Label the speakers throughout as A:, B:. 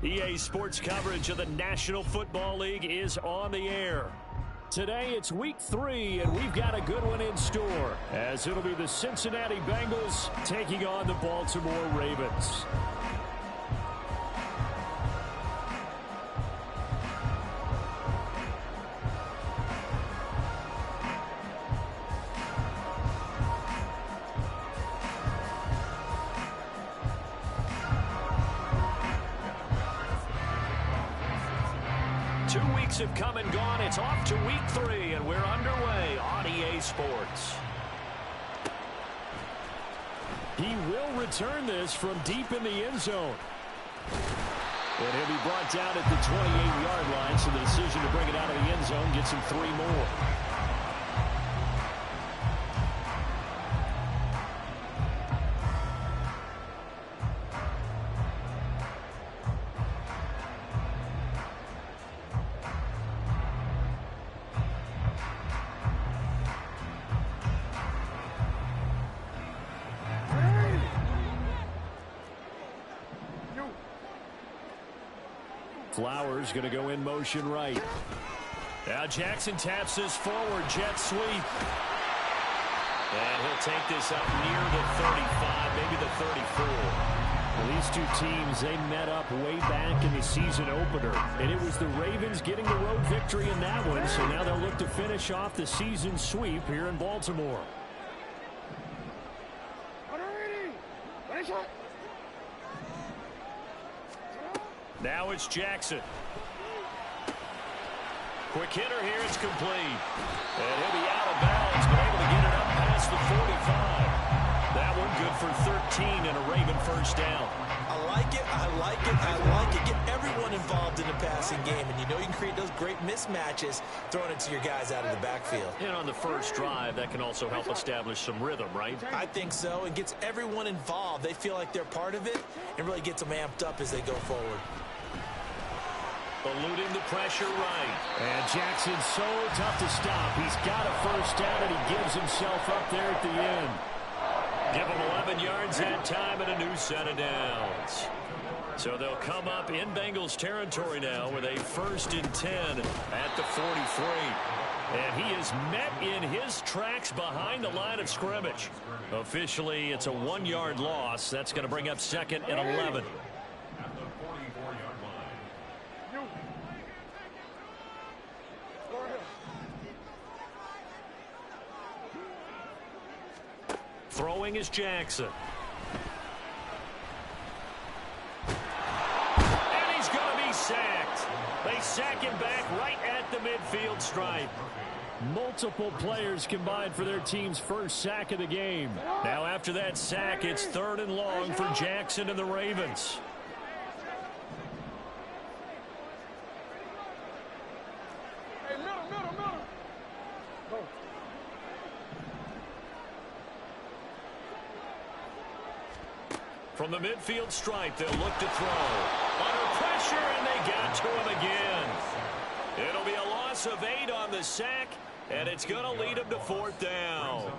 A: EA Sports coverage of the National Football League is on the air. Today it's week 3, and we've got a good one in store, as it'll be the Cincinnati Bengals taking on the Baltimore Ravens. 2 weeks have come and gone. It's off to week 3, and we're underway on EA Sports. He will return this from deep in the end zone. And he'll be brought down at the 28-yard line, so the decision to bring it out of the end zone gets him 3 more. Flowers going to go in motion right. Now Jackson taps this forward, jet sweep. And he'll take this up near the 35, maybe the 34. Well, these two teams, they met up way back in the season opener. And it was the Ravens getting the road victory in that one, so now they'll look to finish off the season sweep here in Baltimore. Now it's Jackson. Quick hitter here, it's complete. And he'll be out of bounds, but able to get it up past the 45. That one good for 13 and a Raven first down.
B: I like it, I like it, I like it. Get everyone involved in the passing game, and you know you can create those great mismatches throwing it to your guys out of the backfield.
A: And on the first drive, that can also help establish some rhythm, right?
B: I think so. It gets everyone involved. They feel like they're part of it and really gets them amped up as they go forward.
A: Eluding the pressure right. And Jackson's so tough to stop. He's got a first down, and he gives himself up there at the end. Give him 11 yards that time and a new set of downs. So they'll come up in Bengals territory now with a 1st and 10 at the 43. And he is met in his tracks behind the line of scrimmage. Officially, it's a 1-yard loss. That's going to bring up 2nd and 11. Throwing is Jackson. And he's going to be sacked. They sack him back right at the midfield stripe. Multiple players combined for their team's first sack of the game. Now after that sack, it's 3rd and long for Jackson and the Ravens. From the midfield stripe, they'll look to throw. Under pressure, and they got to him again. It'll be a loss of 8 on the sack, and it's going to lead him to 4th down.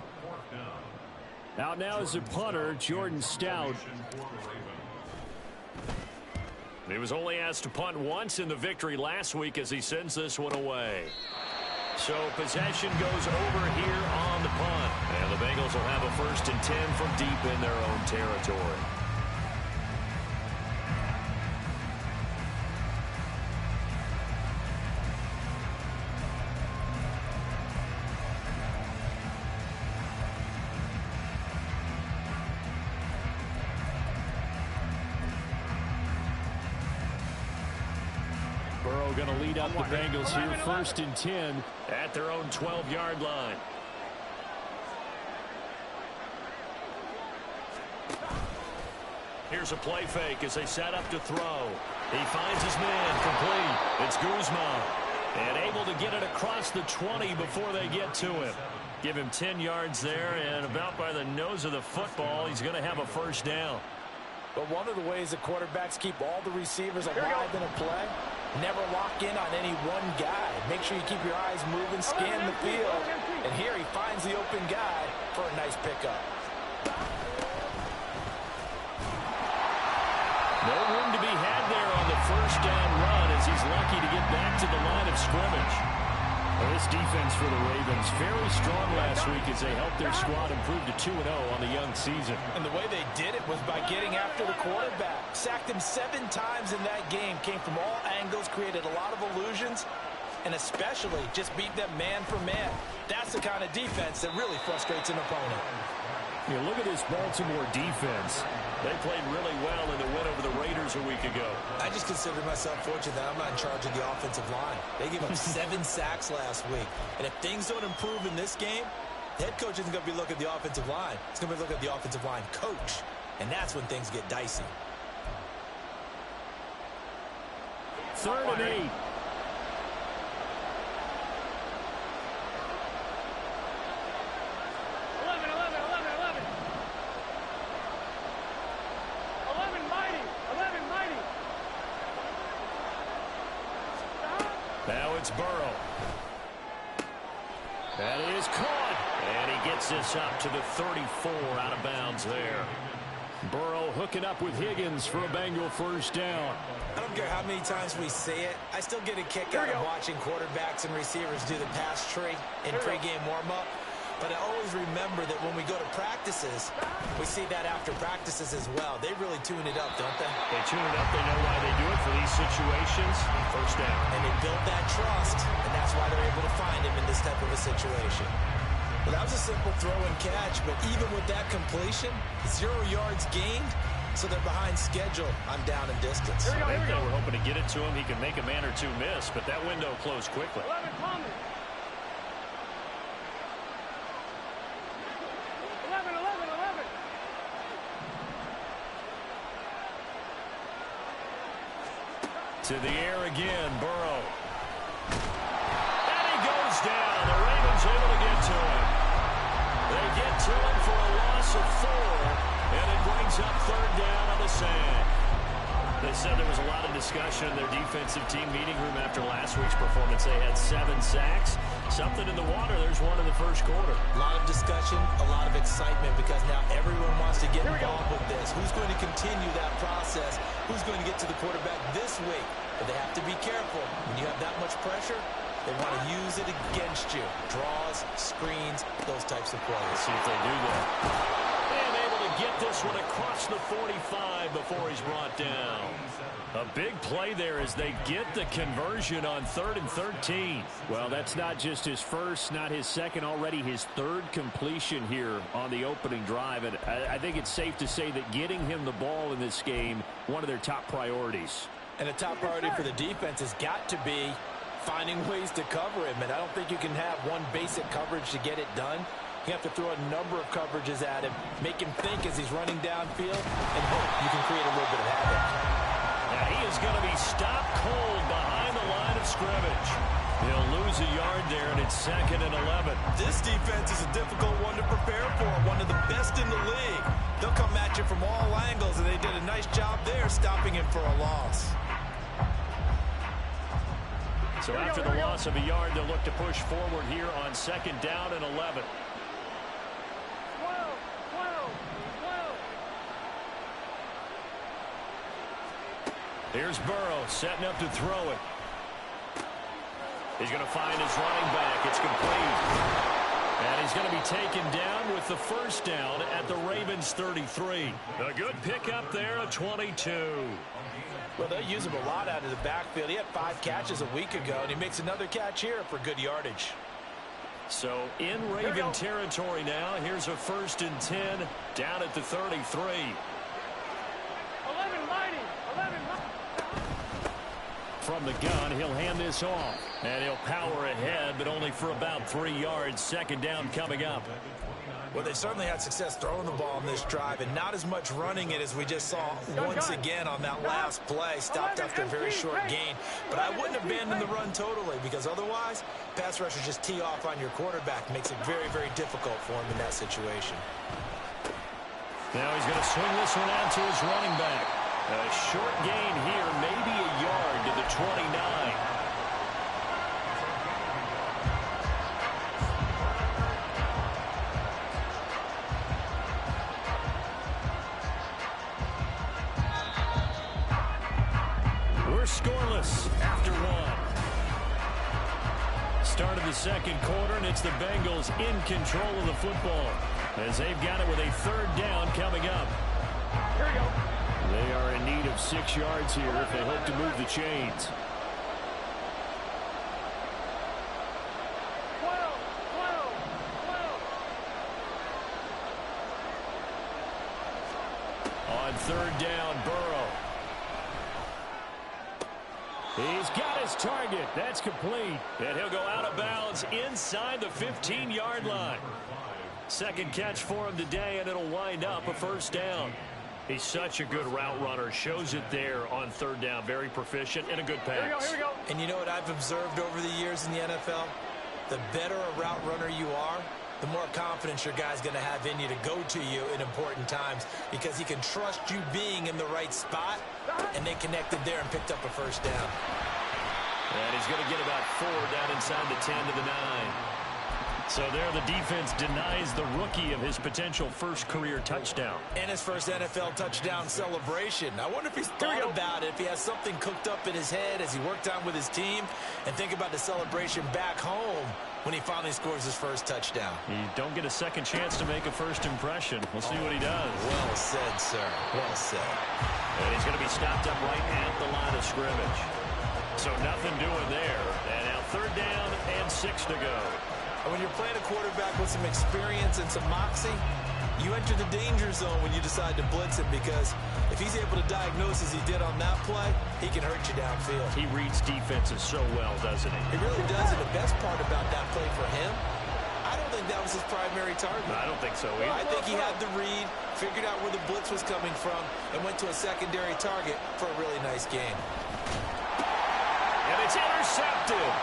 A: Out now is the punter, Jordan Stout. He was only asked to punt once in the victory last week as he sends this one away. So possession goes over here on the punt. And the Bengals will have a 1st and 10 from deep in their own territory. Going to lead up the Bengals here, 1st and 10 at their own 12-yard line. Here's a play fake as they set up to throw. He finds his man complete. It's Guzman. And able to get it across the 20 before they get to him. Give him 10 yards there, and about by the nose of the football, he's going to have a 1st down.
B: But one of the ways that quarterbacks keep all the receivers alive in a play, never lock in on any one guy. Make sure you keep your eyes moving, scan the field. And here he finds the open guy for a nice pickup.
A: No room to be had there on the first down run as he's lucky to get back to the line of scrimmage. Well, this defense for the Ravens, very strong last week as they helped their squad improve to 2-0 on the young season.
B: And the way they did it was by getting after the quarterback. Sacked him 7 times in that game. Came from all angles, created a lot of illusions, and especially just beat them man for man. That's the kind of defense that really frustrates an opponent.
A: You look at this Baltimore defense. They played really well in the win over the Raiders a week ago.
B: I just consider myself fortunate that I'm not in charge of the offensive line. They gave up 7 sacks last week. And if things don't improve in this game, the head coach isn't going to be looking at the offensive line. He's going to be looking at the offensive line coach. And that's when things get dicey.
A: 3rd and 8. Now it's Burrow. That is caught. And he gets this up to the 34 out of bounds there. Burrow hooking up with Higgins for a Bengal first down.
B: I don't care how many times we say it. I still get a kick out of watching quarterbacks and receivers do the pass tree in pregame warm-up. But I always remember that when we go to practices, we see that after practices as well. They really tune it up, don't they?
A: They tune it up. They know why they do it for these situations. First down.
B: And they build that trust, and that's why they're able to find him in this type of a situation. Well, that was a simple throw and catch, but even with that completion, 0 yards gained, so they're behind schedule on down and distance.
A: Here we go. We're hoping to get it to him. He can make a man or two miss, but that window closed quickly.
C: 11,
A: to the air again, Burrow. And he goes down. The Ravens able to get to him. They get to him for a loss of 4, and it brings up 3rd down on the sand. They said there was a lot of discussion in their defensive team meeting room after last week's performance. They had 7 sacks. Something in the water. There's one in the first quarter.
B: A lot of discussion, a lot of excitement, because now everyone wants to get involved with this. Who's going to continue that process? Who's going to get to the quarterback this week? But they have to be careful. When you have that much pressure, they want to use it against you. Draws, screens, those types of plays.
A: Let's see if they do that. And able to get this one across the 45 before he's brought down. A big play there as they get the conversion on 3rd and 13. Well, that's not just his first, not his second, already his 3rd completion here on the opening drive. And I think it's safe to say that getting him the ball in this game, one of their top priorities.
B: And a top priority for the defense has got to be finding ways to cover him. And I don't think you can have one basic coverage to get it done. You have to throw a number of coverages at him, make him think as he's running downfield, and hope you can create a little bit of havoc.
A: Now he is going to be stopped cold behind the line of scrimmage. He'll lose a yard there, and it's 2nd and 11.
B: This defense is a difficult one to prepare for, one of the best in the league. They'll come at you from all angles, and they did a nice job there stopping him for a loss.
A: So after the loss of a yard, they'll look to push forward here on 2nd down and 11. Here's Burrow setting up to throw it. He's going to find his running back. It's complete. And he's going to be taken down with the first down at the Ravens 33. A good pickup there, a 22.
B: Well, they use him a lot out of the backfield. He had 5 catches a week ago, and he makes another catch here for good yardage.
A: So in Raven territory now. Here's a 1st and 10 down at the 33.
C: 11 mighty.
A: From the gun, he'll hand this off. And he'll power ahead, but only for about 3 yards. 2nd down coming up.
B: Well, they certainly had success throwing the ball in this drive, and not as much running it as we just saw once again on that last play. Stopped after a very short gain. But I wouldn't abandon the run totally, because otherwise, pass rushers just tee off on your quarterback. Makes it very, very difficult for him in that situation.
A: Now he's going to swing this one out to his running back. A short gain here, maybe a yard to the 29. scoreless after one. Start of the second quarter, and it's the Bengals in control of the football as they've got it with a third down coming up.
C: Here we go.
A: They are in need of 6 yards here if they hope to move the chains.
C: 12.
A: On third down, Burrow. He's got his target. That's complete. And he'll go out of bounds inside the 15-yard line. Second catch for him today, and it'll wind up a first down. He's such a good route runner. Shows it there on third down. Very proficient and a good pass.
C: Here we go.
B: And you know what I've observed over the years in the NFL? The better a route runner you are, the more confidence your guy's going to have in you to go to you in important times because he can trust you being in the right spot, and they connected there and picked up a first down.
A: And he's going to get about 4 down inside the 10 to the 9. So there the defense denies the rookie of his potential first career touchdown.
B: And his first NFL touchdown celebration. I wonder if he's thought about it, if he has something cooked up in his head as he worked on with his team, and think about the celebration back home when he finally scores his first touchdown.
A: You don't get a second chance to make a first impression. We'll see what he does.
B: Well said, sir. Well said.
A: And he's going to be stopped up right at the line of scrimmage. So nothing doing there. And now third down and 6 to go.
B: And when you're playing a quarterback with some experience and some moxie, you enter the danger zone when you decide to blitz him because if he's able to diagnose as he did on that play, he can hurt you downfield.
A: He reads defenses so well, doesn't he?
B: He really does, and the best part about that play for him, I don't think that was his primary target.
A: I don't think so either.
B: I think he had the read, figured out where the blitz was coming from, and went to a secondary target for a really nice game.
A: And it's intercepted.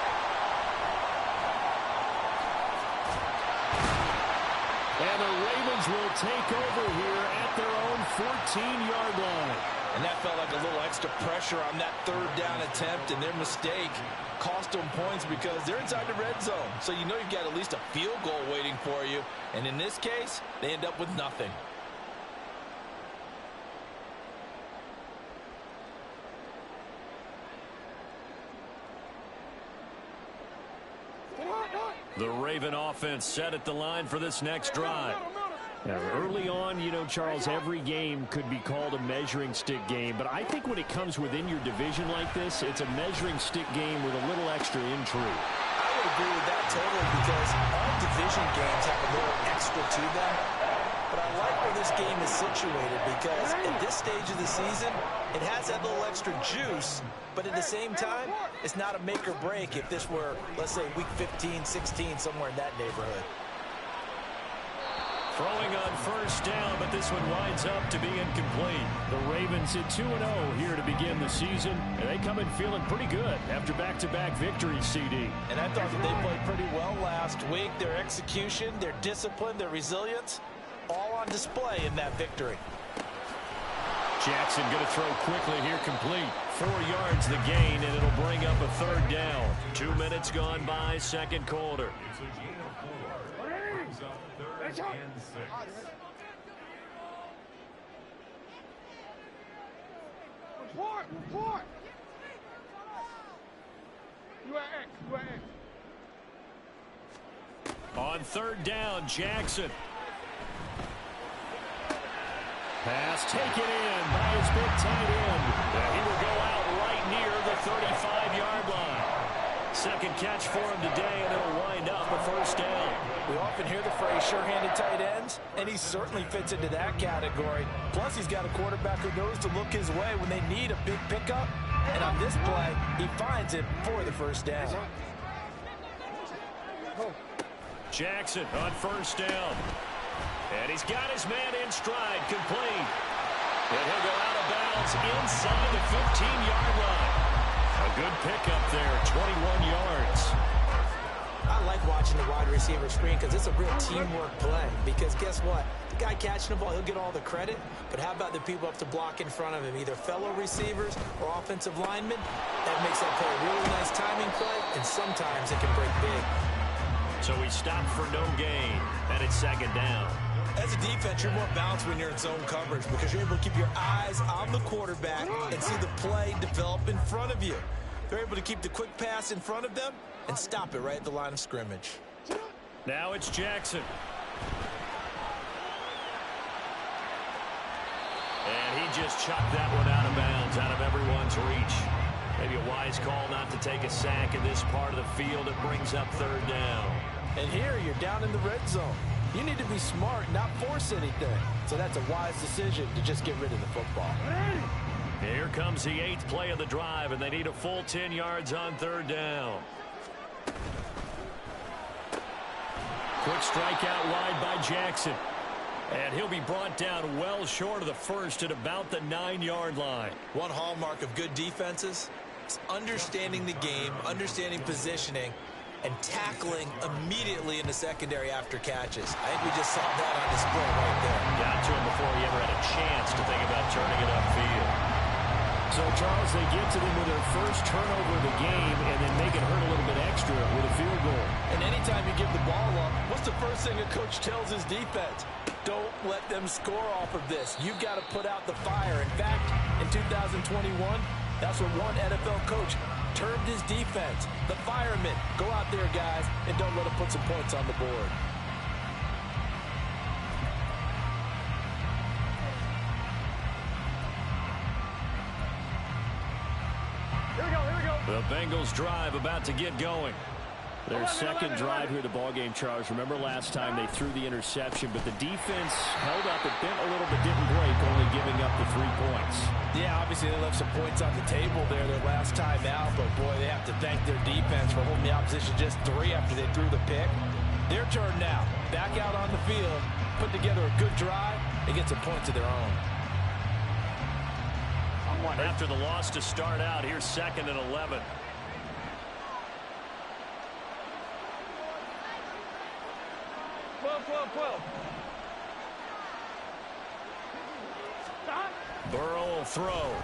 A: And the Ravens will take over here at their own 14-yard line.
B: And that felt like a little extra pressure on that third down attempt, and their mistake cost them points because they're inside the red zone. So you know you've got at least a field goal waiting for you. And in this case, they end up with nothing.
A: The Raven offense set at the line for this next drive. Now, early on, you know, Charles, every game could be called a measuring stick game, but I think when it comes within your division like this, it's a measuring stick game with a little extra intrigue.
B: I would agree with that totally because all division games have a little extra to them. But I like where this game is situated because at this stage of the season, it has that little extra juice, but at the same time, it's not a make or break if this were, let's say, week 15, 16, somewhere in that neighborhood.
A: Throwing on first down, but this one winds up to be incomplete. The Ravens hit 2-0 here to begin the season, and they come in feeling pretty good after back-to-back victories, CD.
B: And I thought that they played pretty well last week. Their execution, their discipline, their resilience, all on display in that victory.
A: Jackson going to throw quickly here, complete. 4 yards the gain, and it'll bring up a third down. 2 minutes gone by, second quarter.
C: Report. You at X.
A: On third down, Jackson. Pass taken in by his big tight end. He will go out right near the 35-yard line. Second catch for him today, and it'll wind up a first down.
B: We often hear the phrase sure-handed tight ends, and he certainly fits into that category. Plus, he's got a quarterback who knows to look his way when they need a big pickup. And on this play, he finds it for the first down.
A: Jackson on first down. And he's got his man in stride, complete. And he'll go out of bounds inside the 15-yard line. A good pickup there, 21 yards.
B: I like watching the wide receiver screen because it's a real teamwork play. Because guess what? The guy catching the ball, he'll get all the credit. But how about the people up to block in front of him, either fellow receivers or offensive linemen? That makes that play a really nice timing play, and sometimes it can break big.
A: So he stopped for no gain, and it's second down.
B: As a defense, you're more balanced when you're in zone coverage because you're able to keep your eyes on the quarterback and see the play develop in front of you. They're able to keep the quick pass in front of them and stop it right at the line of scrimmage.
A: Now it's Jackson. And he just chucked that one out of bounds, out of everyone's reach. Maybe a wise call not to take a sack in this part of the field. It brings up third down.
B: And here you're down in the red zone. You need to be smart, not force anything. So that's a wise decision to just get rid of the football.
A: Here comes the 8th play of the drive, and they need a full 10 yards on third down. Quick strike out wide by Jackson. And he'll be brought down well short of the first at about the 9-yard line.
B: One hallmark of good defenses is understanding the game, understanding positioning, and tackling immediately in the secondary after catches. I think we just saw that on display right there.
A: Got to him before he ever had a chance to think about turning it upfield. So, Charles, they get to them with their first turnover of the game and then make it hurt a little bit extra with a field goal.
B: And anytime you give the ball up, what's the first thing a coach tells his defense? Don't let them score off of this. You've got to put out the fire. In fact, in 2021, that's what one NFL coach termed his defense. The firemen. Go out there, guys, and don't let them put some points on the board.
C: Here we go, here we go.
A: The Bengals drive about to get going. Their second drive here of the ballgame, Charles. Remember last time they threw the interception, but the defense held up. It bent a little but didn't break, only giving up the 3 points.
B: Yeah, obviously they left some points on the table there their last time out, but boy, they have to thank their defense for holding the opposition just 3 after they threw the pick. Their turn now. Back out on the field, put together a good drive, and get some points of their own.
A: After the loss to start out, here's 2nd and 11. Burrow will throw.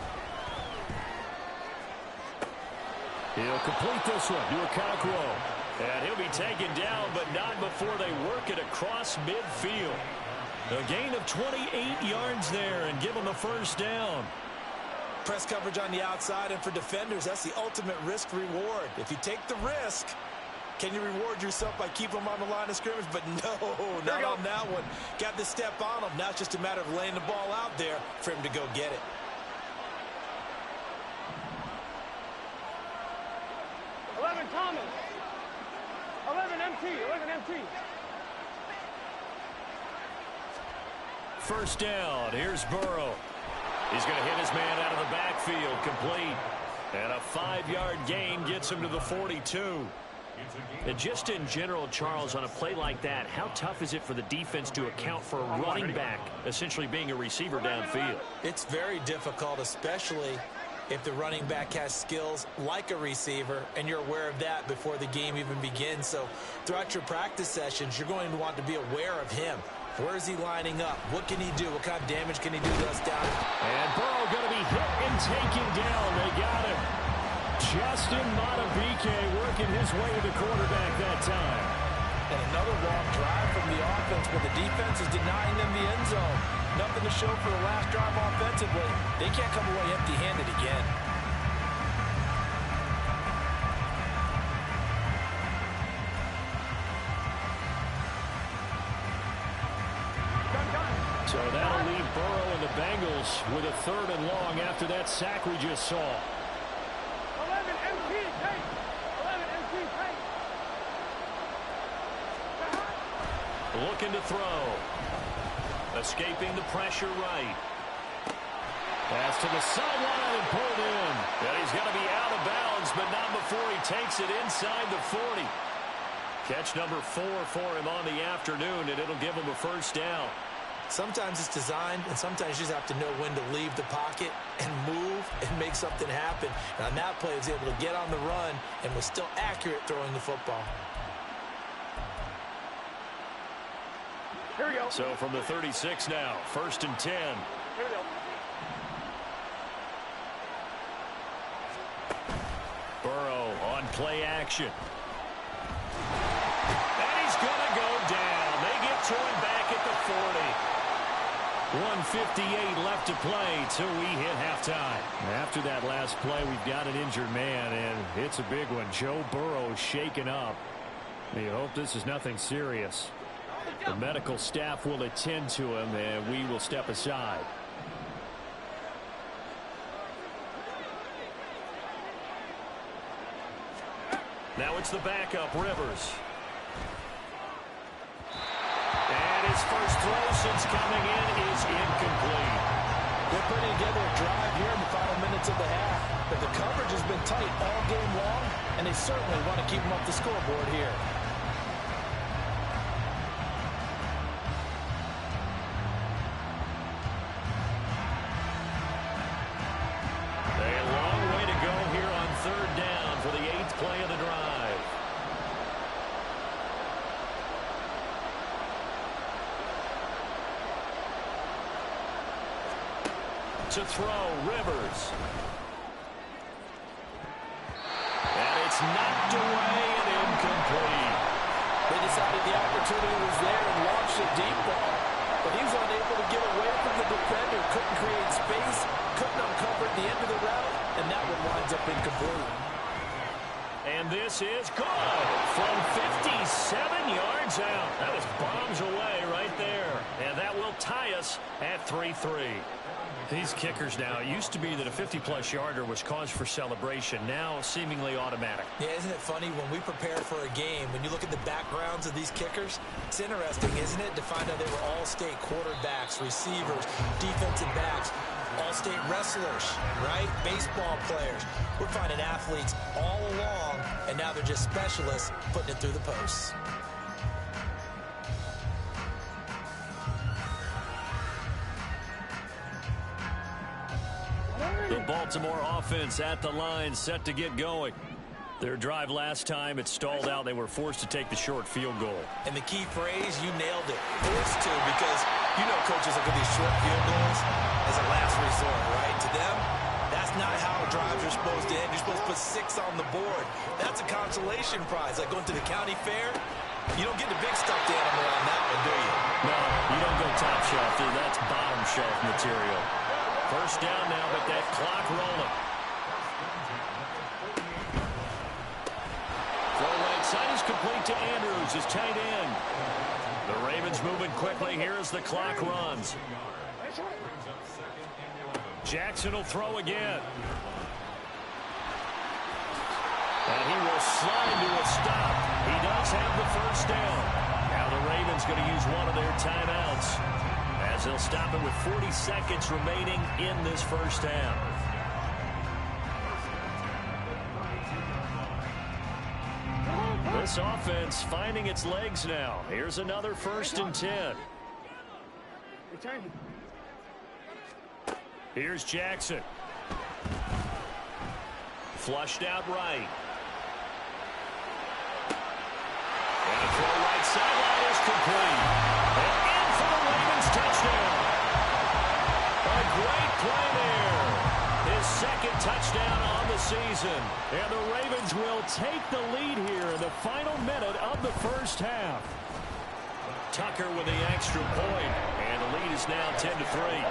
A: He'll complete this one to Okonkwo. And he'll be taken down, but not before they work it across midfield. A gain of 28 yards there and give them a first down.
B: Press coverage on the outside, and for defenders, that's the ultimate risk-reward. If you take the risk, can you reward yourself by keeping them on the line of scrimmage? But no, not on that one. Got to step on them. Now it's just a matter of laying the ball out there for him to go get it.
C: Thomas. 11 MT.
A: First down. Here's Burrow. He's going to hit his man out of the backfield, complete. And a 5-yard gain gets him to the 42. And just in general, Charles, on a play like that, how tough is it for the defense to account for a running back essentially being a receiver downfield?
B: It's very difficult, especially if the running back has skills like a receiver, and you're aware of that before the game even begins. So throughout your practice sessions, you're going to want to be aware of him. Where is he lining up? What can he do? What kind of damage can he do to us down?
A: And Burrow going to be hit and taken down. They got him. Justin Madubuike working his way to the quarterback that time.
B: And another long drive from the offense, but the defense is denying them the end zone. Nothing to show for the last drive offensively. They can't come away empty-handed again.
A: So that'll leave Burrow and the Bengals with a 3rd and long after that sack we just saw.
C: 11 MT, take. 11 MT, take.
A: Looking to throw. Escaping the pressure right. Pass to the sideline and pulled in. And he's going to be out of bounds, but not before he takes it inside the 40. Catch number 4 for him on the afternoon, and it'll give him a first down.
B: Sometimes it's designed, and sometimes you just have to know when to leave the pocket and move and make something happen. And on that play, he was able to get on the run and was still accurate throwing the football.
C: Here we go.
A: So from the 36 now, 1st and 10.
C: Here we go.
A: Burrow on play action. And he's going to go down. They get to him back at the 40. 2:58 left to play till we hit halftime. After that last play, we've got an injured man, and it's a big one. Joe Burrow shaken up. We hope this is nothing serious. The medical staff will attend to him, and we will step aside. Now it's the backup, Rivers. And his first throw since coming in is incomplete.
B: They're putting together a drive here in the final minutes of the half. But the coverage has been tight all game long, and they certainly want to keep them off the scoreboard here.
A: A long way to go here on third down for the 8th play of the drive. To throw, Rivers. And it's knocked away and incomplete.
B: They decided the opportunity was there and launched a deep ball. But he was unable to get away from the defender. Couldn't create space. Couldn't uncover at the end of the route. And that one winds up incomplete.
A: And this is good from 57 yards out. That was bombs away right there. And that will tie us at 3-3. These kickers now, it used to be that a 50-plus yarder was cause for celebration. Now seemingly automatic.
B: Yeah, isn't it funny when we prepare for a game, when you look at the backgrounds of these kickers, it's interesting, isn't it, to find out they were all-state quarterbacks, receivers, defensive backs, all-state wrestlers, right? Baseball players. We're finding athletes all along, and now they're just specialists putting it through the posts.
A: The Baltimore offense at the line, set to get going. Their drive last time, it stalled out. They were forced to take the short field goal.
B: And the key phrase, you nailed it. Forced to, because you know coaches look at these short field goals as a last resort, right? To them, that's not how drives are supposed to end. You're supposed to put 6 on the board. That's a consolation prize. Like going to the county fair, you don't get the big stuffed animal on that one, do you?
A: No, you don't go top shelf, dude. That's bottom shelf material. First down now, but that clock rolling. Throw right side is complete to Andrews, his tight end. The Ravens moving quickly here as the clock runs. Jackson will throw again. And he will slide to a stop. He does have the first down. Now the Ravens going to use one of their timeouts, as they'll stop it with 40 seconds remaining in this first half. This offense finding its legs now. Here's another 1st and 10. Here's Jackson. Flushed out right. And a throw right sideline is complete. And in for the Ravens touchdown. A great play there. His 2nd touchdown on the season. And the Ravens will take the lead here in the final minute of the first half. Tucker with the extra point. And the lead is now 10-3.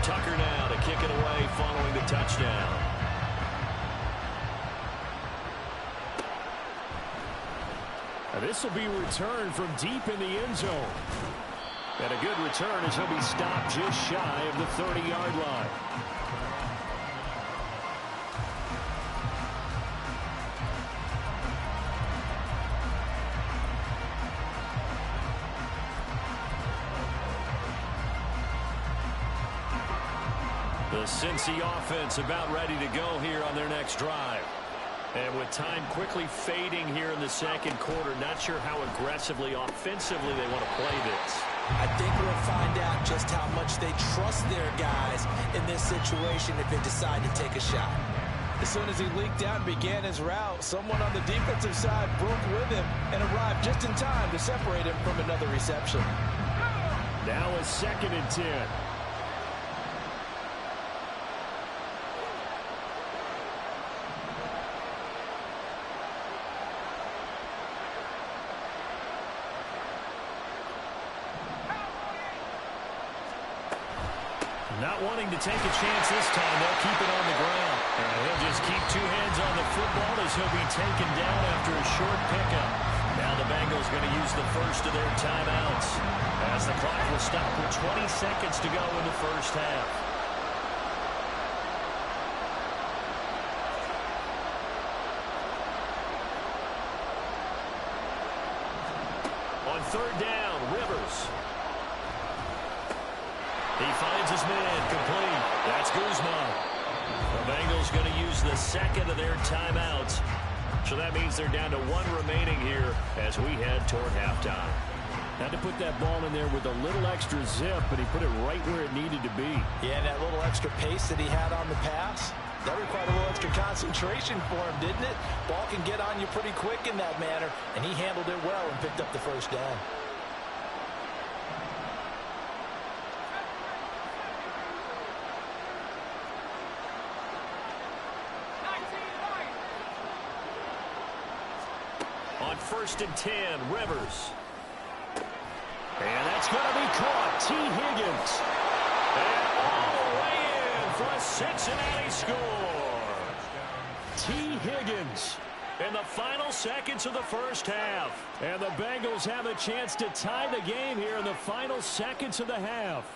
A: Tucker now to kick it away following the touchdown. Now this will be returned from deep in the end zone. And a good return as he'll be stopped just shy of the 30-yard line. The Cincy offense about ready to go here on their next drive. And with time quickly fading here in the second quarter, not sure how aggressively, offensively they want to play this.
B: I think we'll find out just how much they trust their guys in this situation if they decide to take a shot. As soon as he leaked out and began his route, someone on the defensive side broke with him and arrived just in time to separate him from another reception.
A: Now a 2nd and 10. Not wanting to take a chance this time, they'll keep it on the ground. And he'll just keep two hands on the football as he'll be taken down after a short pickup. Now the Bengals going to use the first of their timeouts, as the clock will stop with 20 seconds to go in the first half. On third down, Rivers. He finds his man, complete. That's Guzman. The Bengals going to use the second of their timeouts. So that means they're down to one remaining here as we head toward halftime.
D: Had to put that ball in there with a little extra zip, but he put it right where it needed to be.
B: Yeah, and that little extra pace that he had on the pass, that required a little extra concentration for him, didn't it? Ball can get on you pretty quick in that manner, and he handled it well and picked up the first down.
A: On 1st and 10, Rivers. And that's going to be caught. T. Higgins. And all the way in for a Cincinnati score. T. Higgins in the final seconds of the first half. And the Bengals have a chance to tie the game here in the final seconds of the half.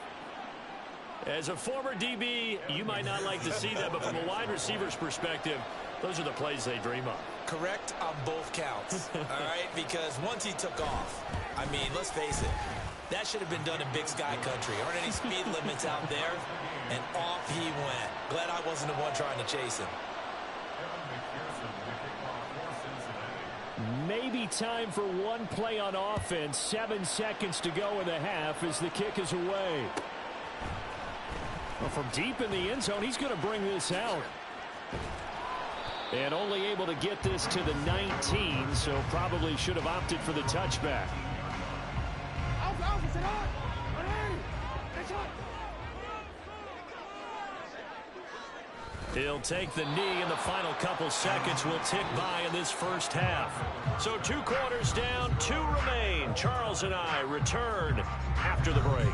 A: As a former DB, you might not like to see that, but from a wide receiver's perspective, those are the plays they dream of.
E: Correct on both counts, all right? Because once he took off, I mean, let's face it, that should have been done in Big Sky country. Aren't any speed limits out there? And off he went. Glad I wasn't the one trying to chase him.
D: Maybe time for one play on offense. 7 seconds to go in the half as the kick is away. Well, from deep in the end zone, he's going to bring this out. And only able to get this to the 19, so probably should have opted for the touchback. He'll take the knee, and the final couple seconds will tick by in this first half. So 2 quarters down, 2 remain. Charles and I return after the break.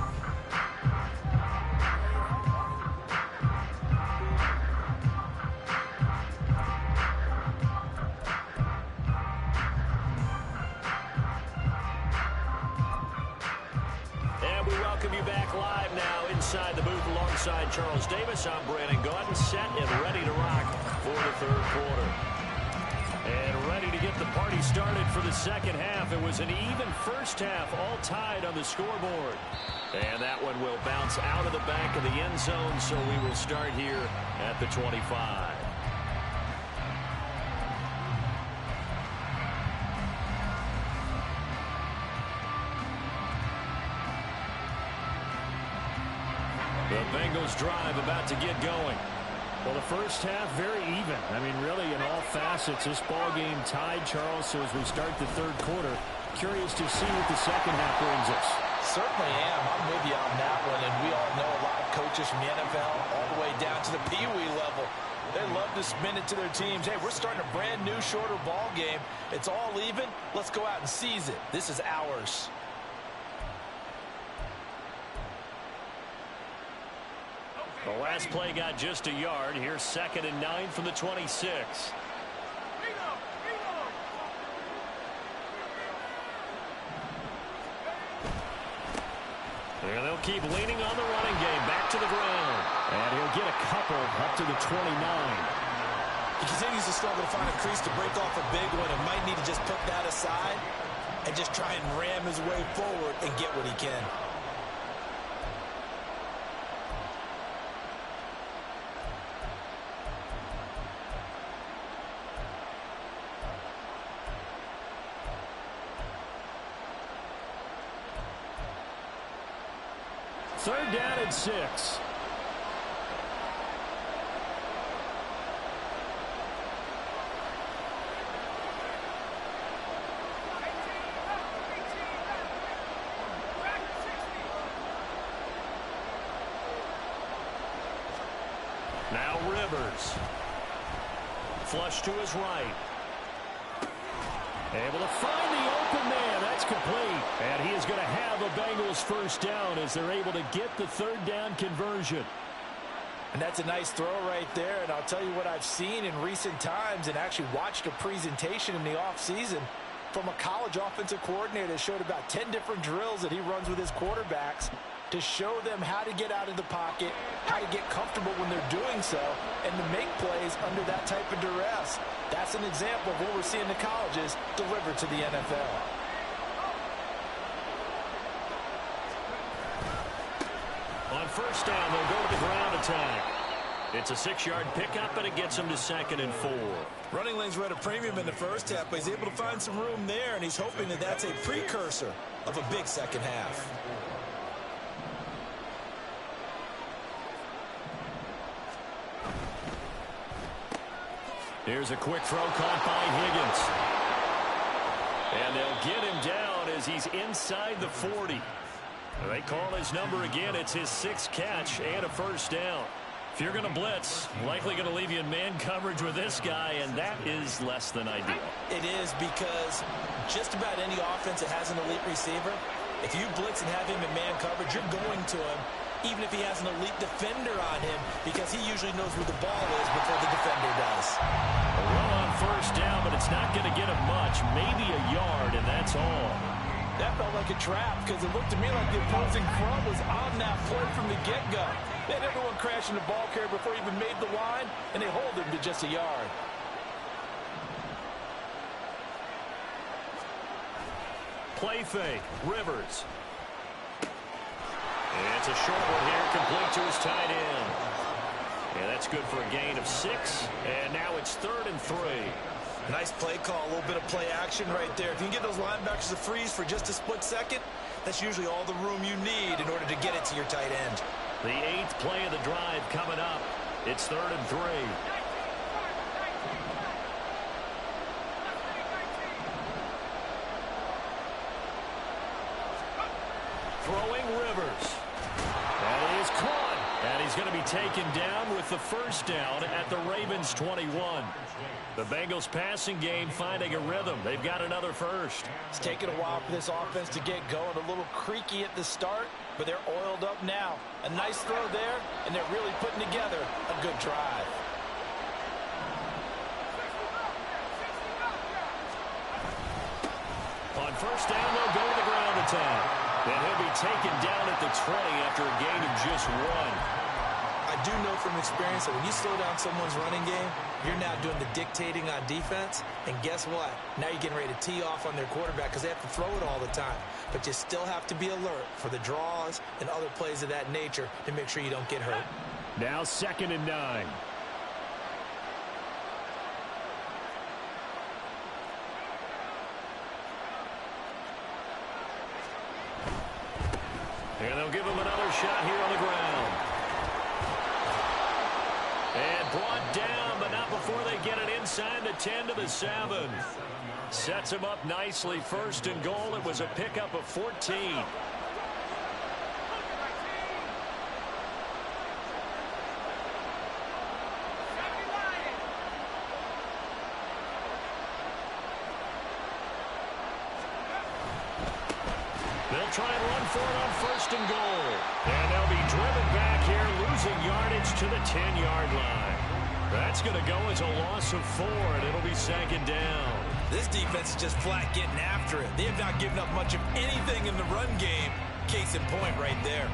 D: Inside the booth alongside Charles Davis, I'm Brandon Gaudin, set and ready to rock for the third quarter. And ready to get the party started for the second half. It was an even first half, all tied on the scoreboard. And that one will bounce out of the back of the end zone, so we will start here at the 25. The Bengals drive about to get going. Well, the first half very even. I mean, really, in all facets, this ball game tied, Charles. So as we start the third quarter, curious to see what the second half brings us.
B: Certainly am. I'm with you on that one. And we all know a lot of coaches from the NFL all the way down to the Pee-wee level. They love to spin it to their teams. Hey, we're starting a brand new, shorter ball game. It's all even. Let's go out and seize it. This is ours.
A: The last play got just a yard. Here's 2nd and 9 from the 26. And they'll keep leaning on the running game. Back to the ground. And he'll get a couple up to the 29.
E: He continues to struggle to find a crease to break off a big one and might need to just put that aside and just try and ram his way forward and get what he can.
D: Third down and 6.
A: Now Rivers. Flush to his right. Able to find the open man. That's complete. And he is going to have a Bengals first down as they're able to get the third down conversion.
B: And that's a nice throw right there. And I'll tell you what I've seen in recent times and actually watched a presentation in the offseason from a college offensive coordinator that showed about 10 different drills that he runs with his quarterbacks to show them how to get out of the pocket, how to get comfortable when they're doing so, and to make plays under that type of duress. That's an example of what we're seeing the colleges deliver to the NFL.
D: On first down, they'll go to the ground attack. It's a 6-yard pickup, and it gets him to 2nd and 4.
E: Running lanes were at a premium in the first half, but he's able to find some room there, and he's hoping that that's a precursor of a big second half.
D: Here's a quick throw caught by Higgins. And they'll get him down as he's inside the 40. They call his number again. It's his 6th catch and a first down. If you're going to blitz, likely going to leave you in man coverage with this guy, and that is less than ideal.
E: It is, because just about any offense that has an elite receiver, if you blitz and have him in man coverage, you're going to him, even if he has an elite defender on him, because he usually knows where the ball is before the defender does.
D: A run on first down, but it's not going to get him much, maybe a yard, and that's all.
B: That felt like a trap because it looked to me like the opposing front was on that play from the get-go. They had everyone crashing the ball carrier before he even made the line, and they hold him to just a yard.
D: Play fake, Rivers. And it's a short one here, complete to his tight end. And that's good for a gain of 6, and now it's 3rd and 3.
E: Nice play call, a little bit of play action right there. If you can get those linebackers to freeze for just a split second, that's usually all the room you need in order to get it to your tight end.
D: The 8th play of the drive coming up. It's 3rd and 3. Throwing Rivers. That is caught. And he's going to be taken down with the first down at the Ravens' 21. The Bengals passing game finding a rhythm. They've got another first.
B: It's taken a while for this offense to get going. A little creaky at the start, but they're oiled up now. A nice throw there, and they're really putting together a good drive.
D: On first down, they'll go to the ground attack. And he'll be taken down at the 20 after a gain of just 1.
E: I do know from experience that when you slow down someone's running game, you're now doing the dictating on defense. And guess what? Now you're getting ready to tee off on their quarterback because they have to throw it all the time. But you still have to be alert for the draws and other plays of that nature to make sure you don't get hurt.
D: Now 2nd and 9. And they'll give him another shot here on the ground. And brought down, but not before they get it inside the 10 to the 7. Sets him up nicely. 1st and goal. It was a pickup of 14. They'll try and run for it on 1st and goal. And they'll be driven back here, losing yardage to the 10-yard line. That's going to go as a loss of 4, and it'll be 2nd down.
E: This defense is just flat getting after it. They have not given up much of anything in the run game. Case in point right there.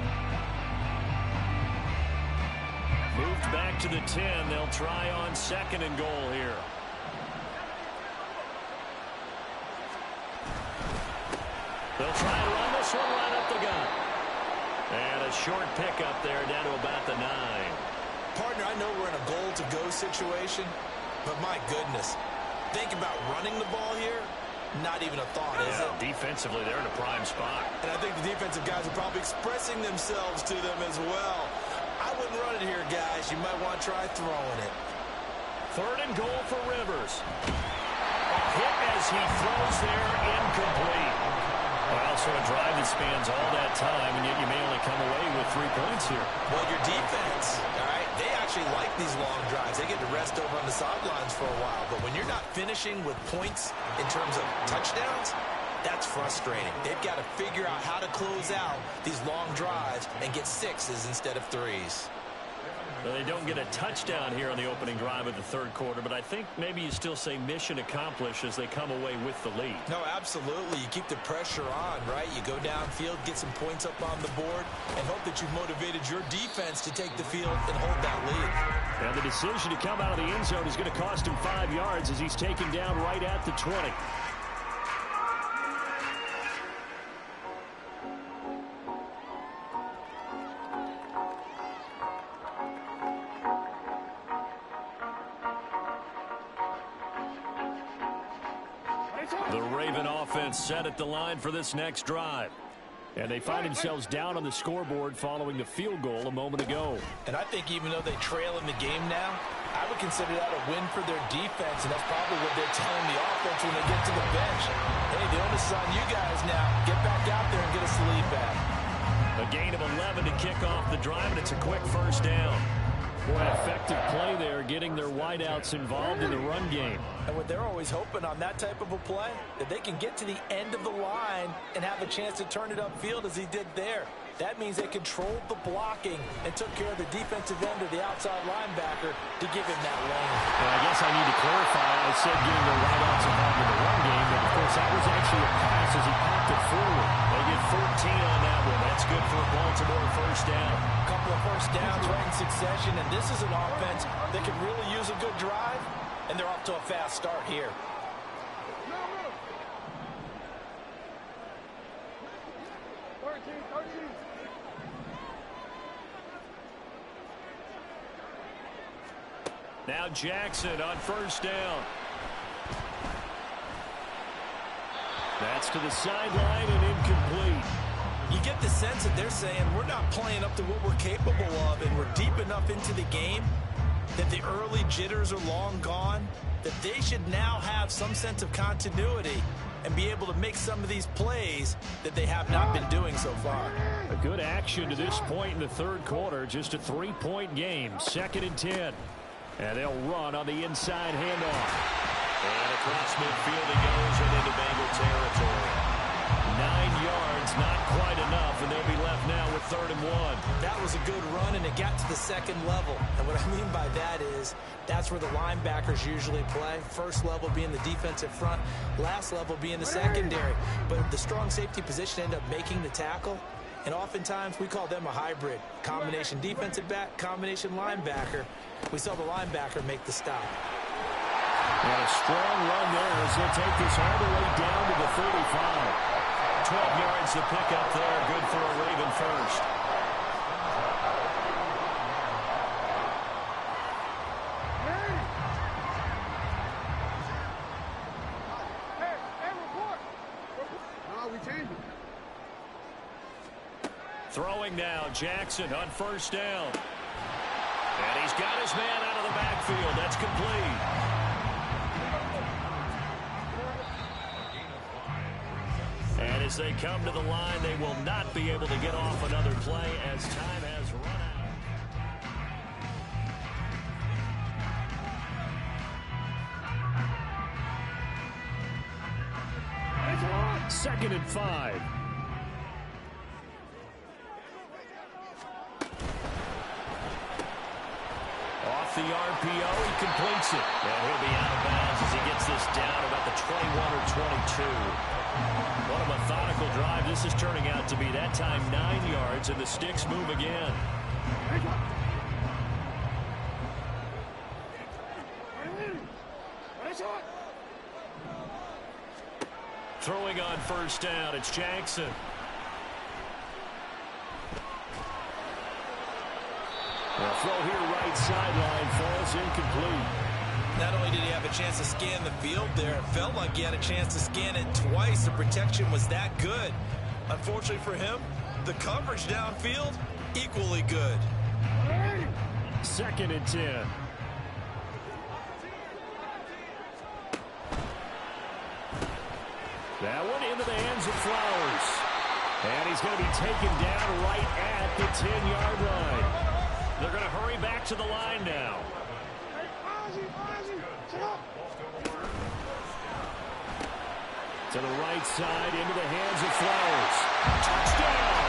D: Moved back to the 10. They'll try on 2nd and goal here. They'll try and run this one right up the gut. And a short pickup there down to about the 9.
E: Partner, I know we're in a goal-to-go situation, but my goodness, think about running the ball here. Not even a thought, is it?
D: Defensively, they're in a prime spot.
E: And I think the defensive guys are probably expressing themselves to them as well. I wouldn't run it here, guys. You might want to try throwing it.
D: 3rd and goal for Rivers. A hit as he throws there, incomplete. Well, so a drive that spans all that time, and yet you may only come away with 3 points here.
E: Well, your defense, all right, they actually like these long drives. They get to rest over on the sidelines for a while. But when you're not finishing with points in terms of touchdowns, that's frustrating. They've got to figure out how to close out these long drives and get 6s instead of 3s.
D: Well, they don't get a touchdown here on the opening drive of the third quarter, but I think maybe you still say mission accomplished as they come away with the lead.
E: No, absolutely. You keep the pressure on, right? You go downfield, get some points up on the board, and hope that you've motivated your defense to take the field and hold that lead.
D: And the decision to come out of the end zone is going to cost him 5 yards as he's taken down right at the 20. The Raven offense set at the line for this next drive. And they find themselves down on the scoreboard following the field goal a moment ago.
B: And I think even though they trail in the game now, I would consider that a win for their defense, and that's probably what they're telling the offense when they get to the bench. Hey, the onus is on you guys now. Get back out there and get us the lead back.
D: A gain of 11 to kick off the drive, and it's a quick first down. Boy, effective play there, getting their wideouts involved in the run game.
B: And what they're always hoping on that type of a play, that they can get to the end of the line and have a chance to turn it upfield as he did there. That means they controlled the blocking and took care of the defensive end or the outside linebacker to give him that lane.
D: Well, I guess I need to clarify. I said getting their wideouts involved in the run game, but of course that was actually a pass as he popped it forward. They get 14 on that one. That's good for a Baltimore first down.
B: A couple of first downs right in succession, and this is an offense that could really use a good drive, and they're off to a fast start here.
D: Now Jackson on first down. That's to the sideline and incomplete.
E: You get the sense that they're saying we're not playing up to what we're capable of, and we're deep enough into the game that the early jitters are long gone, that they should now have some sense of continuity and be able to make some of these plays that they have not been doing so far.
D: A good action to this point in the third quarter. Just a 3-point game. 2nd and 10. And they'll run on the inside handoff.
A: And across midfield he goes and into Bengal territory.
D: 9 yards, not quite enough, and they'll be left now with 3rd and 1.
E: That was a good run, and it got to the second level. And what I mean by that is that's where the linebackers usually play. First level being the defensive front, last level being the secondary. But the strong safety position ended up making the tackle. And oftentimes we call them a hybrid. Combination defensive back, combination linebacker. We saw the linebacker make the stop.
D: And a strong run there as they'll take this all the way down to the 35. 12 yards to pick up there. Good for a Raven first. Throwing now, Jackson on first down. And he's got his man out of the backfield. That's complete. And as they come to the line, they will not be able to get off another play as time has run out. 2nd and 5. Off the RPO, he completes it. And he'll be out of bounds as he gets this down about the 21 or 22. What a methodical drive this is turning out to be. That time 9 yards, and the sticks move again. Throwing on first down, it's Jackson. A throw here right sideline falls incomplete.
E: Not only did he have a chance to scan the field there, it felt like he had a chance to scan it twice. The protection was that good. Unfortunately for him, the coverage downfield, equally good.
D: 2nd and 10. That one into the hands of Flowers. And he's going to be taken down right at the 10-yard line. They're going to hurry back to the line now. To the right side, into the hands of Flowers. Touchdown!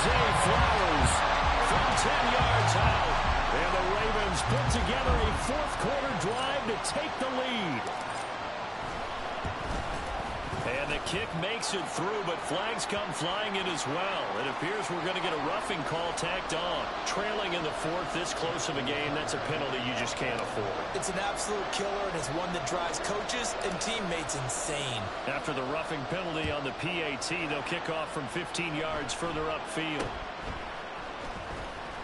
D: Zay Flowers
A: from 10 yards out. And the Ravens put together a fourth-quarter drive to take the lead. And the kick makes it through, but flags come flying in as well. It appears we're going to get a roughing call tacked on. Trailing in the fourth, this close of a game, that's a penalty you just can't afford.
E: It's an absolute killer, and it's one that drives coaches and teammates insane.
A: After the roughing penalty on the PAT, they'll kick off from 15 yards further upfield.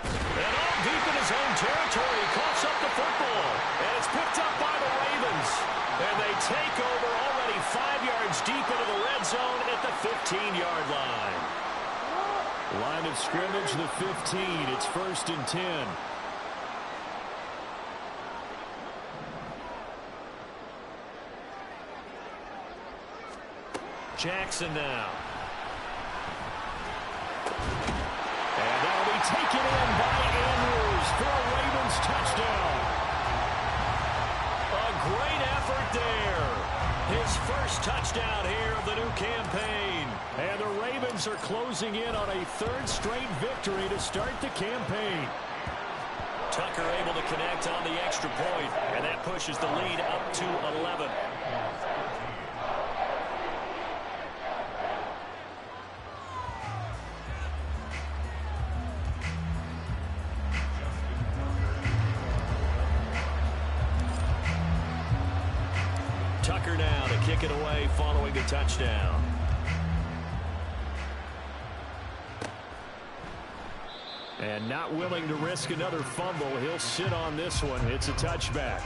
A: And all deep in his own territory, he coughs up the football. And it's picked up by the Ravens. And they take over already 5 yards deep into the red zone at the 15-yard line. Line of scrimmage, the 15. It's 1st and 10. Jackson now. And that'll be taken in by Andrews for a Ravens touchdown. A great effort there. His first touchdown here of the new campaign. And the Ravens are closing in on a third straight victory to start the campaign. Tucker able to connect on the extra point, and that pushes the lead up to 11. Tucker now to kick it away following the touchdown. And not willing to risk another fumble. He'll sit on this one. It's a touchback.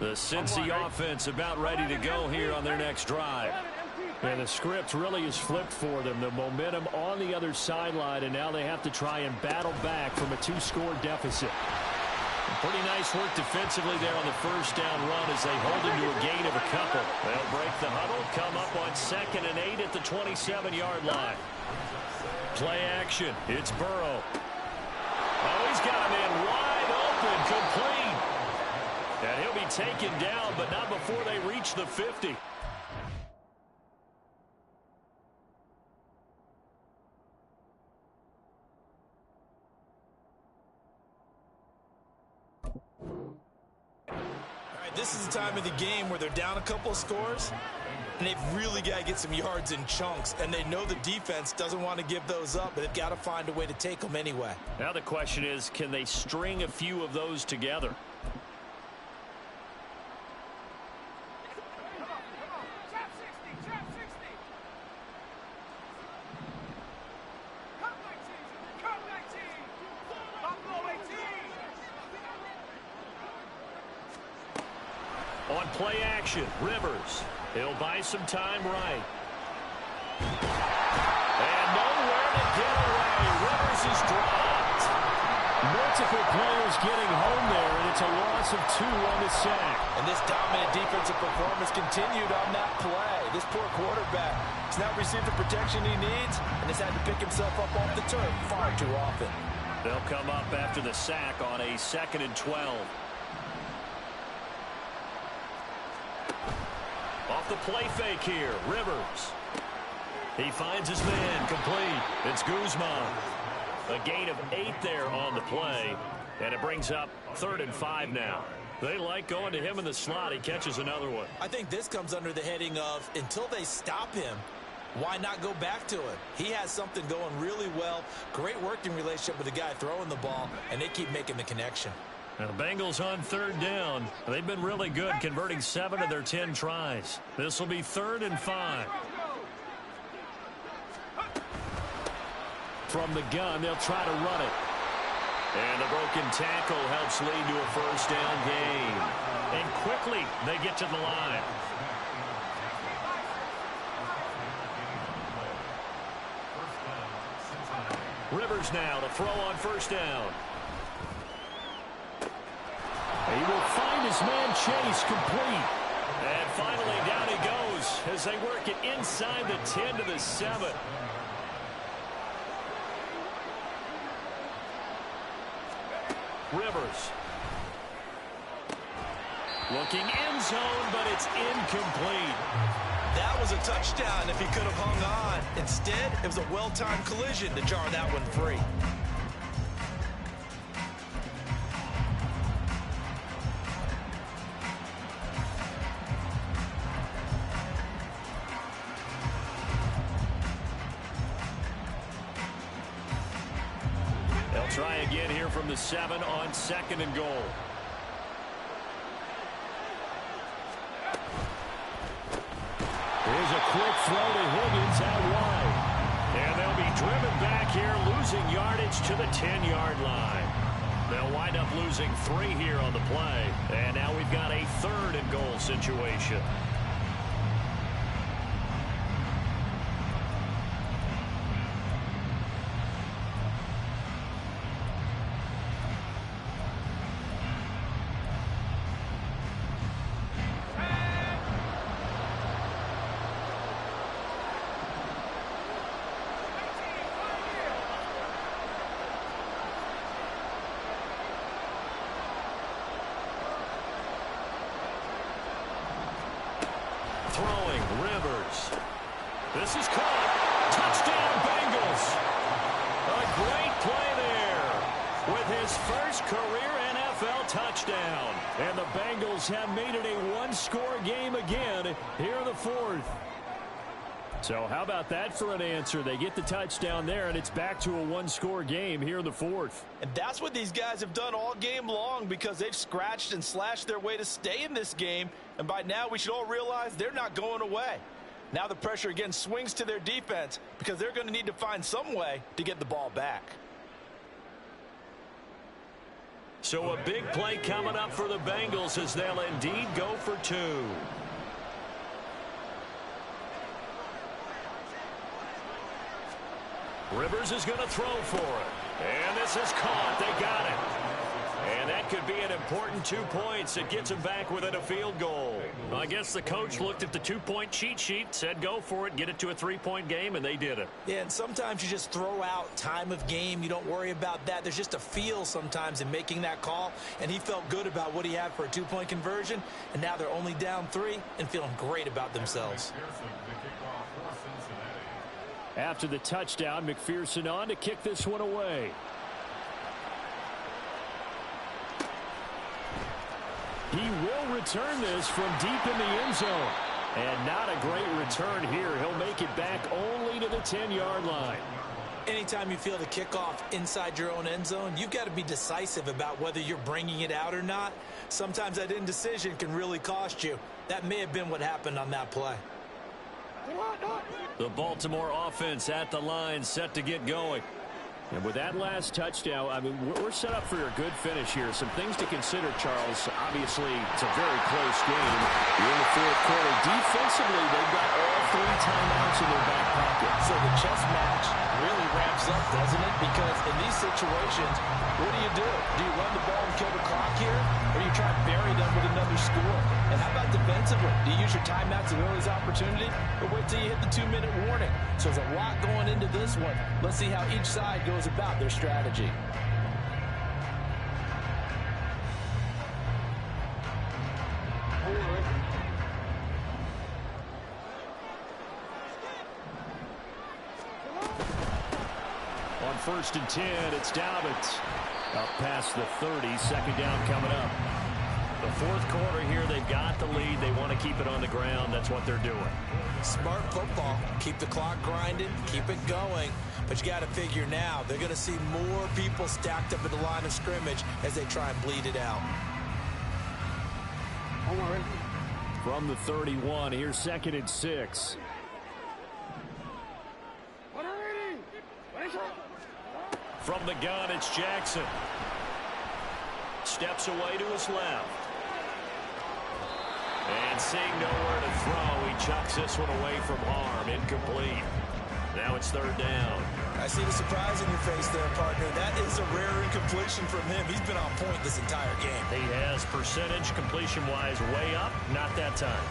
A: The Cincy offense about ready to go here on their next drive. And the script really is flipped for them. The momentum on the other sideline, and now they have to try and battle back from a 2-score deficit. Pretty nice work defensively there on the first down run as they hold him to a gain of a couple. They'll break the huddle, come up on 2nd and 8 at the 27-yard line. Play action. It's Burrow. Oh, he's got a man wide open, complete. And he'll be taken down, but not before they reach the 50.
E: This is the time of the game where they're down a couple of scores, and they've really got to get some yards in chunks, and they know the defense doesn't want to give those up, but they've got to find a way to take them anyway.
A: Now the question is, can they string a few of those together? On play action, Rivers. He'll buy some time right. And nowhere to get away. Rivers is dropped. Multiple players getting home there, and it's a loss of 2 on the sack.
B: And this dominant defensive performance continued on that play. This poor quarterback has not received the protection he needs and has had to pick himself up off the turf far too often.
A: They'll come up after the sack on a 2nd and 12. Off the play fake here, Rivers. He finds his man, complete. It's Guzman. A gain of 8 there on the play, and it brings up 3rd and 5 now. They like going to him in the slot. He catches another one.
E: I think this comes under the heading of, until they stop him, why not go back to him? He has something going really well. Great working relationship with the guy throwing the ball, and they keep making the connection.
A: Now the Bengals on 3rd down. They've been really good, converting 7 of their 10 tries. This will be 3rd and 5. From the gun, they'll try to run it. And the broken tackle helps lead to a 1st down gain. And quickly, they get to the line. Rivers now to throw on 1st down. He will find his man Chase, complete. And finally down he goes as they work it inside the 10 to the 7. Rivers.
D: Looking end zone, but it's incomplete.
E: That was a touchdown if he could have hung on. Instead, it was a well-timed collision to jar that one free.
D: They'll try again here from the 7 on 2nd and goal.
A: Here's a quick throw to Higgins out wide.
D: And they'll be driven back here, losing yardage to the 10-yard line. They'll wind up losing 3 here on the play. And now we've got a 3rd and goal situation. Throwing, Rivers. This is caught. Touchdown, Bengals. A great play there with his first career NFL touchdown.
A: And the Bengals have made it a one-score game again here in the 4th. So how about that for an answer? They get the touchdown there, and it's back to a one-score game here in the 4th.
B: And that's what these guys have done all game long because they've scratched and slashed their way to stay in this game. And by now, we should all realize they're not going away. Now the pressure again swings to their defense because they're going to need to find some way to get the ball back.
D: So a big play coming up for the Bengals as they'll indeed go for 2. Rivers is going to throw for it. And this is caught. They got it. And that could be an important 2 points. It gets them back within a field goal. I guess the coach looked at the 2-point cheat sheet, said go for it, get it to a 3-point game, and they did it.
E: Yeah, and sometimes you just throw out time of game. You don't worry about that. There's just a feel sometimes in making that call, and he felt good about what he had for a 2-point conversion, and now they're only down 3 and feeling great about themselves.
A: After the touchdown, McPherson on to kick this one away. He will return this from deep in the end zone. And not a great return here. He'll make it back only to the 10-yard line.
E: Anytime you feel the kickoff inside your own end zone, you've got to be decisive about whether you're bringing it out or not. Sometimes that indecision can really cost you. That may have been what happened on that play.
A: The Baltimore offense at the line, set to get going. And with that last touchdown, I mean, we're set up for a good finish here. Some things to consider, Charles. Obviously, it's a very close game. You're in the 4th quarter. Defensively, they've got all 3 timeouts in their back pocket.
B: So the chess match really ramps up, doesn't it? Because in these situations, what do? Do you run the ball and kill the clock here? Or do you try to bury them with another score? And how about defensively? Do you use your timeouts as early as opportunity? Or wait till you hit the 2-minute warning? So there's a lot going into this one. Let's see how each side goes about their strategy.
A: On 1st and 10, it's Dobbins. Up past the 30, 2nd down coming up.
D: The 4th quarter here, they've got the lead. They want to keep it on the ground. That's what they're doing.
E: Smart football. Keep the clock grinding, keep it going. But you got to figure now, they're going to see more people stacked up at the line of scrimmage as they try and bleed it out.
A: From the 31, here's 2nd and 6.
D: From the gun, it's Jackson. Steps away to his left. And seeing nowhere to throw, he chucks this one away from harm. Incomplete. Now it's 3rd down.
E: I see the surprise in your face there, partner. That is a rare incompletion from him. He's been on point this entire game.
D: He has percentage completion-wise way up. Not that time.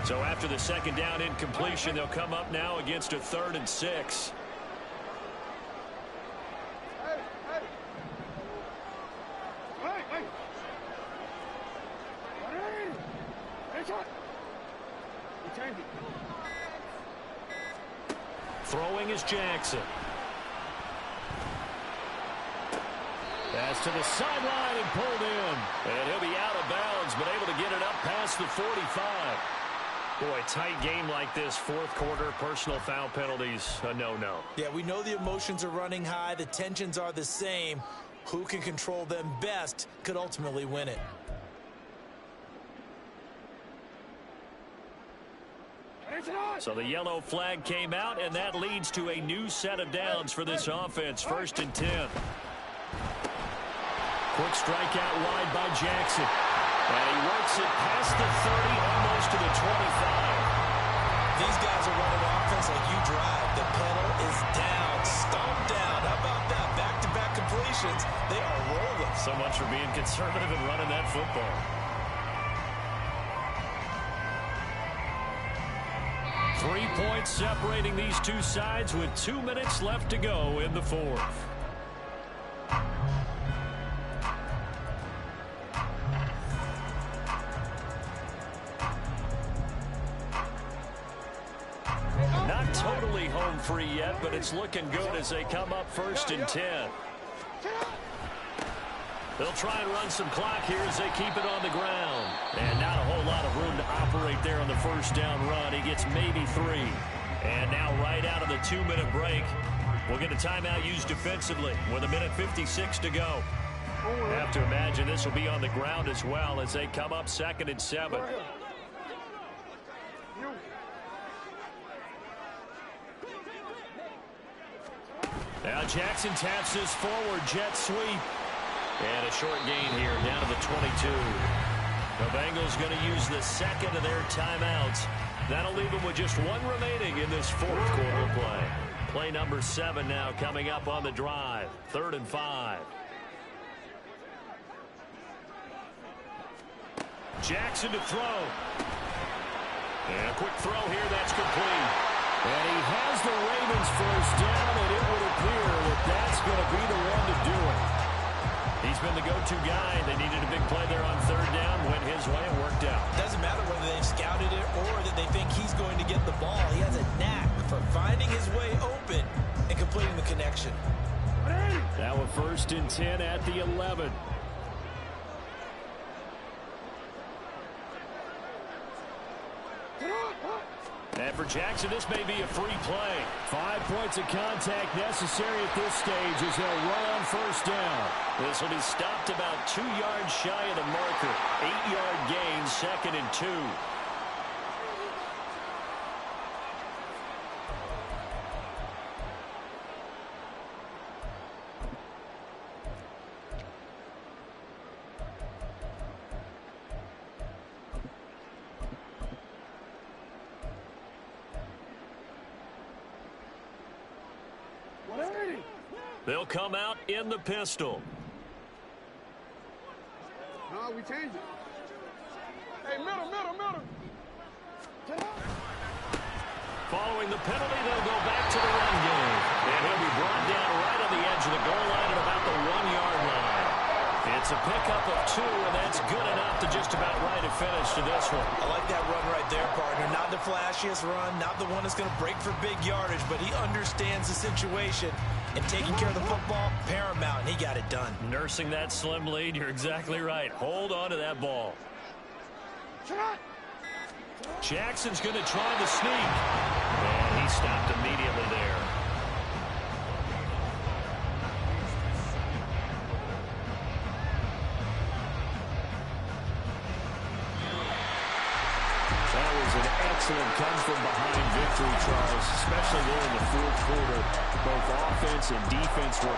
D: So after the second down incompletion, they'll come up now against a 3rd and 6. Throwing is Jackson. Pass to the sideline and pulled in. And he'll be out of bounds, but able to get it up past the 45. Boy, tight game like this, fourth quarter, personal foul penalties, a no-no.
E: Yeah, we know the emotions are running high. The tensions are the same. Who can control them best could ultimately win it.
D: So the yellow flag came out, and that leads to a new set of downs for this offense. 1st and 10. Quick strike out wide by Jackson. And he works it past the 30, almost to the 25.
E: These guys are running offense like you drive. The pedal is down, stomped down. How about that? Back-to-back completions. They are rolling.
D: So much for being conservative and running that football. 3 points separating these two sides with 2 minutes left to go in the fourth. Not totally home free yet, but it's looking good as they come up 1st and 10. They'll try and run some clock here as they keep it on the ground. And not a whole lot of room to operate there on the first down run. He gets maybe 3. And now right out of the 2-minute break, we'll get a timeout used defensively with 1:56 to go. I have to imagine this will be on the ground as well as they come up 2nd and 7. Now Jackson taps this forward jet sweep. And a short gain here down to the 22. The Bengals going to use the second of their timeouts. That'll leave them with just 1 remaining in this fourth quarter of play. Play number 7 now coming up on the drive. 3rd and 5. Jackson to throw. And a quick throw here, that's complete. And he has the Ravens first down, and it would appear that that's going to be the one to do it. He's been the go-to guy. They needed a big play there on 3rd down. Went his way and worked out.
E: Doesn't matter whether they've scouted it or that they think he's going to get the ball. He has a knack for finding his way open and completing the connection.
D: Now a 1st and 10 at the 11. And for Jackson, this may be a free play. 5 points of contact necessary at this stage as they'll run on 1st down. This will be stopped about 2 yards shy of the marker. 8-yard gain, 2nd and 2. They'll come out in the pistol.
C: No, we change it. Hey, middle.
D: Following the penalty, they'll go back to the run game. And he'll be brought down right on the edge of the goal line at about the 1-yard line. It's a pickup of 2, and that's good enough to just about write a finish to this one.
E: I like that run right there, partner. Not the flashiest run, not the one that's going to break for big yardage, but he understands the situation. And taking care of the football, paramount, and he got it done.
D: Nursing that slim lead, you're exactly right. Hold on to that ball. Jackson's going to try the sneak. And he stopped immediately there. That was an excellent come-from-behind victory, Charles, especially there in the fourth quarter. Both offense and defense were